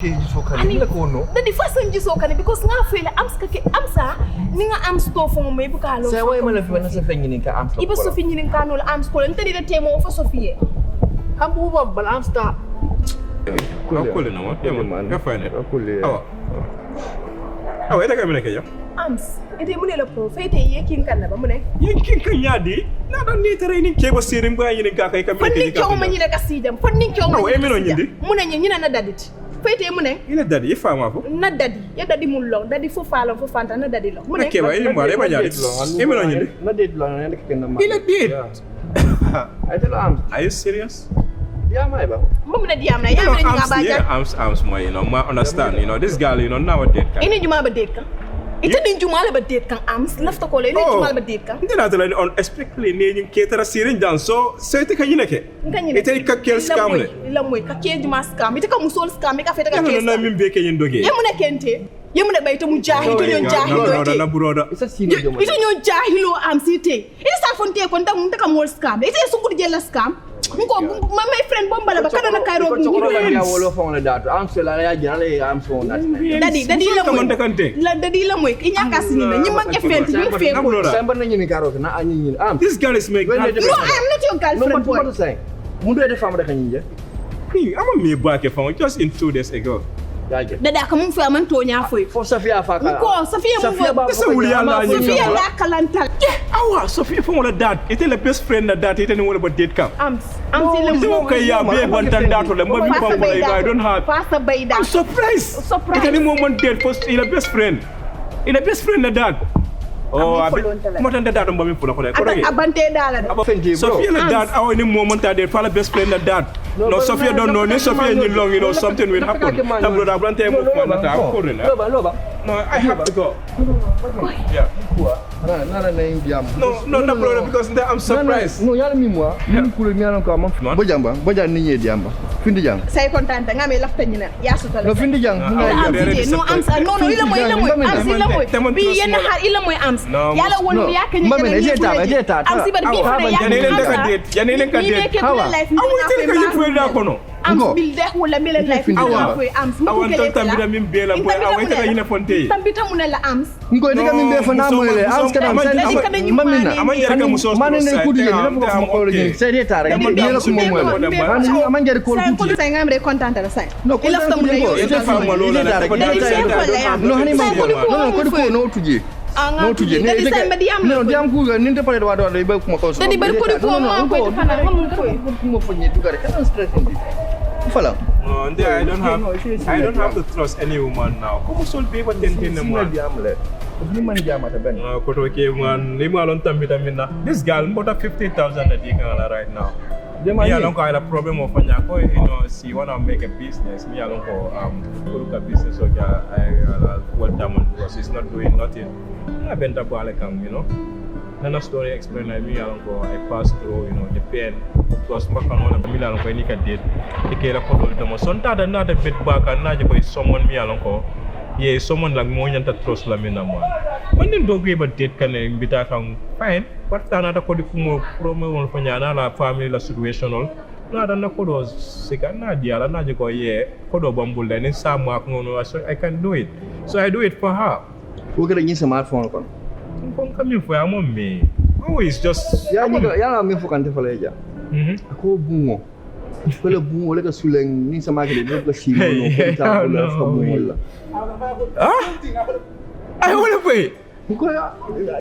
the first time you saw because now feel amsa ninga am store for me because say why mala fi na sa fengi ni ka am store iba so fi ni ka no am store ntani de temo fa sofie am bu ba bal am star Akule na what? Ya fine. Akule. Awa ita kamina kaya. Ams, ite mune la profete yekin kan na ba mune. Yekin kan yadi. Na dan ni tare ni ke ba sirin ba yin ka kai kamina kaya. Fannin kyo man yin ka sidam. Fannin kyo man. Awa emino nyindi. Mune nyin na dadit. Fete mune. Ina dadi fa ma ko. Na dadi. Ya dadi mul long, dadi fo falon fo fanta na dadi long. Mune. Ke ba yin ba ba jadi. Emino nyindi. Na date long na ke na ma. Ina date. I tell am. Are you serious? Yeah, my ba. Mum na diam na. Ya me nga ba ja. Arms more, you know, ma understand, you know, this girl, you know, now a date kan. Ini juma ba date kan. Ita din juma la ba date kan arms lafta ko le ni juma la ba date kan. Ndina tala on especially ne yin ke tara sirin dan so sai ta kan yinake. Ita ka kel scam le. La moy ka ke juma scam. Ita ka musol scam ka feta ka ke. Na min be ke yin doge. Ye mun kente. Ye mun bayta mu jahilo nyon jahilo. Na broda. Isa sino jomo. Ita nyon jahilo am site. Ita sa fonte ko nda mun ta ka mol scam. Ita su ko jela scam. Nko my friend bomba la ba kada na kairo ko ya wolo fa wala datu am se la ya jana le am so na dadi la moy la dadi la moy inya kasini na nyima ke fenti ni fe ko samba na nyini karo na anyi am this girl is make no I am not your girlfriend boy no say mundu de fama da kanyi je I'm a me back from just in 2 days ago dada ka mun fe man to nya foi fo Safia fa ka ko Safia mun ba sa wuli Allah ni Safia da kalanta awa Safia fa wala dad était le best friend na dad était ni wala ba date kam am le mo kay ya be bantan dato le mo bi pam ko I don't have pasta bayda I'm surprised était ni mo man date first il best friend na dad oh mo tan dad mo mi fula ko abante dala Safia la dad aw ni mo man ta date fa la best friend na dad no Safia don't know ni Safia ni long you know something will happen ta brother brante mo ko na ta ko re loba no I have to go yeah na indiam no brother because I'm surprised no yalla mi moi ni kulu mi yalla ko am bo jamba ni ñe diamba findi jang say contente ngame lafta ñina ya sutale no findi jang no am no ila moy am bi yenn xal ila moy am yalla won ya ka ñu am si bar bi fa ya ne len ka det hawa awu tel ka ñu fuel da kono am bil de wala melen life awa awan tan tambida min bela boy awa tel ka yina fonte tambita mu ne la am ngo diga min be fa na mo le am ska mamina amanya ka muso man ne ku diga ne ko ko le sai dai tare ni la ko mo mo amanya ko ko sai ngam re contente la sai ila fta mu ne yo ite fa mo lo la no hani ma no ko no tuje no tuje no diam ku ni te pare wado be ko ko so dadi bar ko ko ma ko fana ko mo fo ni dugare kan stress ndi fala no I don't have to trust any woman now ko sol be ko tenten mo ni man jamata ben ko to ke man ni ma lon tambita minna this girl mbota 50,000 a day kan right now me alone ko ila problem of fanya ko you know she wanna make a business me alone ko kuruka business so I fulltime because she's not doing nothing I bent up all come you know nana story explain like me alone ko I passed through you know the pain because makano na me alone ko ni ka date ikela ko dol demo sonta da na da bit back na je ko someone me alone ko yeah someone like mo nyanta trust la me na man man din do ba date kan mbita kan fine partana da ko di fumo promo won fanya na la family la situational na da na ko do sika na dia la na je ko ye ko do bambul den sa ma ko no so I can do it so I do it for her wo kada yin smartphone kon kami fo ya mo me always just ya mi fo kan te fala ja ko bungo fele bungo le ka suleng ni sama ke de ko shi no ko ta ko la fa bungo la I want to pay.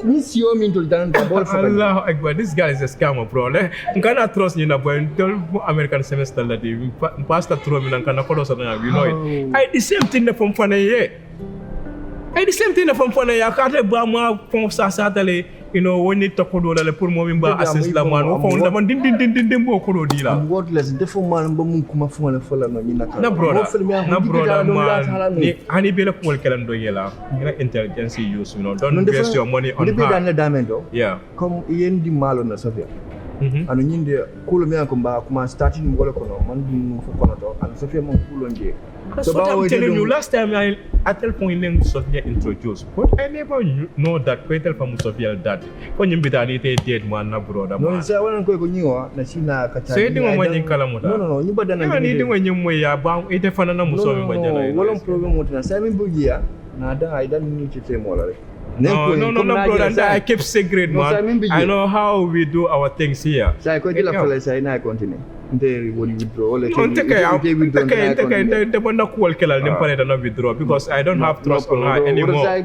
Ni sio min to dan da bol fa Allahu Akbar, this guy is a scammer bro. Ngana trust ni na boy tell American semester la di pasta throw mi ngana ko do sa na you know it. I the same thing from fana ye. I the same thing from fana ya ka te ba ma fon sa tale you know when it to ko do la pour mo min ba assess la man wo fon da man din bo ko do di la. Wordless defo man ba mun kuma fon la fala no ni naka. Na brother man ni hani be la ko kelan do yela. Ni intelligence use you know don't waste your money on her. Ni be dan la damendo. Yeah. Comme yen di malo na Safia. Ano nyinde kulo me ko kuma starting mo wala ko no man dum fo ko no to an Safia man kulo nje. So what I'm telling you last time at tel point len Sophia introduce. But I never know that Petel from Sophia that. When you be that dead man na brother. No, say wala ko nyiwa na sina kacha. Say di mo manyin kala mo ta. No, you bada na. Ni di mo nyum mo ya ba ite fana na muso mo bajana. Wala problem mo na. Say min bugia na da I don't need to say more like. No, brother. I keep secret, man. I know how we do our things here. Say ko dila fala say na continue. They will withdraw. They want to call Kelal and withdraw because I don't have trust on her anymore. Yeah,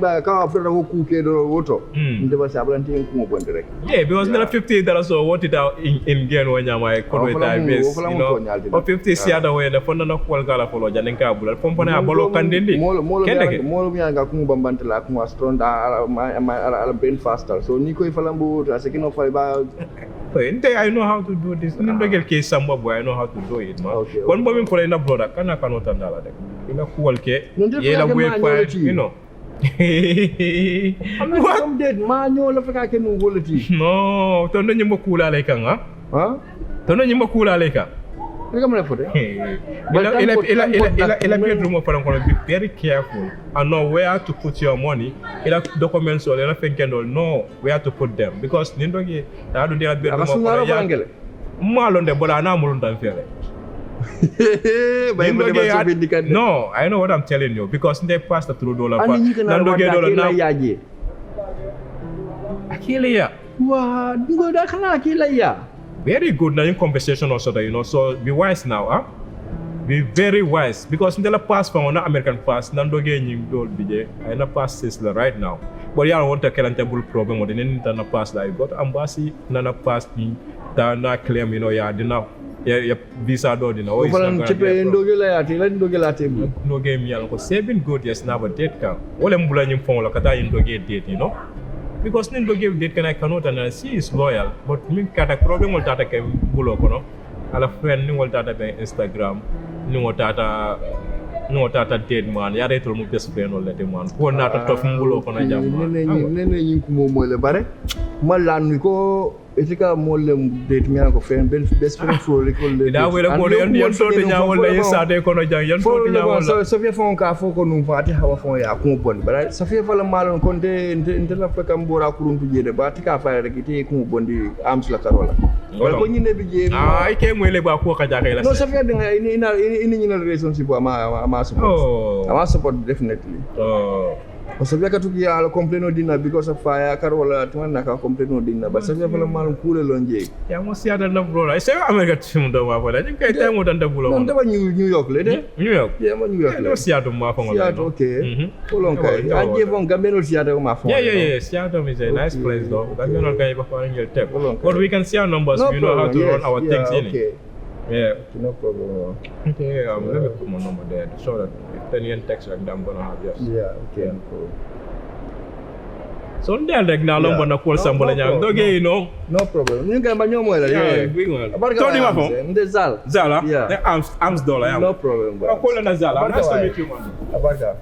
because there are $50 or what it out in gain when you are time base, you know, or 50 the other way. The phone no call Gala for Janinka, Pompana, Bolo Candidi. More brain faster. So Nico Falambu, a second of fiber. I know how to do this. In the case, some boy, I know how to do it, man. One moment for a brother, can I cannot andala. In a cool cake, you know. I'm dead, man. You look like I can move it. No, don't you Mokula like, huh? Don't you Mokula like? But bedroom of be very careful and know where to put your money. Documents or anything can know where to put them because Nindogi, I do their bedroom. Malon the Bolana Murundan Fere. No, I know what I'm telling you because they passed the through dollar. Akilia. What? You go that very good now in conversation also, you know. So be wise now, huh? Be very wise because in the past from American past, Nando getting gold BJ. I not pass Sisla right now. But you don't want a calendable problem or the internet pass like got embassy, nana pass me, that claim, you know, yeah, dinner. Yeah, visa do you know. No game yeah, saving good yes now but date come. All I'm bullying for like that into get date, you know. Because Nindo gave date can I cannot and she is loyal, but me got a problem with that I can bulo kono. Ala friend ni wal tata be Instagram, ni tata dead man. Yare to mu best friend wala de man. Ko na ta tof bulo kono jam. Nene yin ko mo le bare. Malan ko etika molle date mi ko friend best friend for recall. Da wala ko yon to de nya wala yesa ko jang yon to de nya wala. So fe fon ka fo ko num fati hawa fon ya ko bon bare so fe fala malon kon de la fekam bora kuruntu jede ba tika fa rek ti ko bondi am la karola. Wala ko nyine bi je ay ke mo le ba ko ka jaka la. No so fe de ini relationship ama support definitely. So we got to get a complaint on dinner because of fire. Carola, to one naka complaint on dinner, but some people are mal cool longe. Yeah, must see other brother. I say America team do wa. I think I tell more than the bull. No, New York, lady. New York. Yeah, New York. No, Seattle, ma phone. Seattle, okay. Hold on, guy. I give on Gambia, Seattle, ma phone. Yeah. Seattle is a nice place, though. Gambia, guy, before your tap. But we can see our numbers. We know how to run our things in it. Yeah. No problem. Okay, let me put my number there so that if anyone text like that, I'm gonna have yours. Yeah, okay. Cool. So like now number na call somebody now. Okay, you know. No problem. You can buy your money. Yeah, big one. Tony my phone. The Zal. Zala? Yeah. The arms dollar. No problem. I'll call on Zala. Nice to meet you, man. Abarca.